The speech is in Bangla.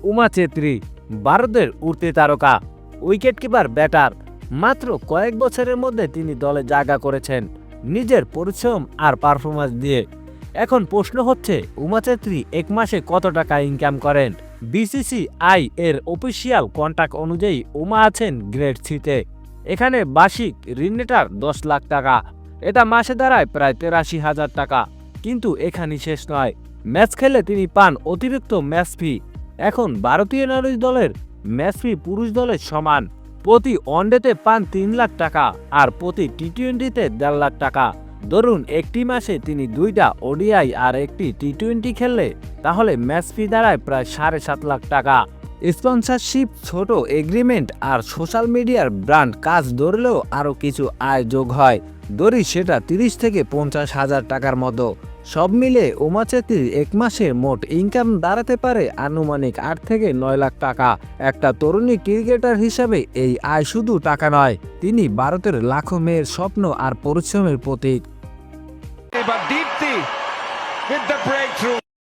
উমা চেত্রী ভারতের উঠতি তারকা, উইকেট কিপার, ব্যাটার। মাত্র কয়েক বছরের মধ্যে তিনি দলে জায়গা করেছেন নিজের পরিশ্রম আর পারফরমেন্স দিয়ে। এখন প্রশ্ন হচ্ছে, উমা চেত্রী এক মাসে কত টাকা ইনকাম করেন? বিসিসিআই এর অফিসিয়াল কন্ট্রাক্ট অনুযায়ী উমা আছেন গ্রেড সিতে। এখানে বার্ষিক ঋণেটার 10 লাখ টাকা, এটা মাসে দাঁড়ায় প্রায় 83,000 টাকা। কিন্তু এখানেই শেষ নয়, ম্যাচ খেলে তিনি পান অতিরিক্ত ম্যাচ ফি। এখন ভারতীয় নারী দলের ম্যাচ ফি পুরুষ দলের সমান। প্রতি ওয়ানডেতে পান 3 লাখ টাকা আর প্রতি টি-20তে 1.5 লাখ টাকা। ধরুন একটি মাসে তিনি 2টা ওডিআই আর একটি টি-20 খেললে তাহলে ম্যাচ ফি দাঁড়ায় প্রায় 7.5 লাখ টাকা। স্পন্সরশিপ, ছোট এগ্রিমেন্ট আর সোশ্যাল মিডিয়ার ব্র্যান্ড কাজ ধরলেও আরও কিছু আয় যোগ হয়। ধরি সেটা 30 থেকে 50,000 টাকার মতো। সব মিলে উমা চেত্রীর এক মাসে মোট ইনকাম দাঁড়াতে পারে আনুমানিক 8 থেকে 9 লাখ টাকা। একটা তরুণী ক্রিকেটার হিসাবে এই আয় শুধু টাকা নয়, তিনি ভারতের লাখো মেয়ের স্বপ্ন আর পরিশ্রমের প্রতীক। But Deepthi with the breakthrough.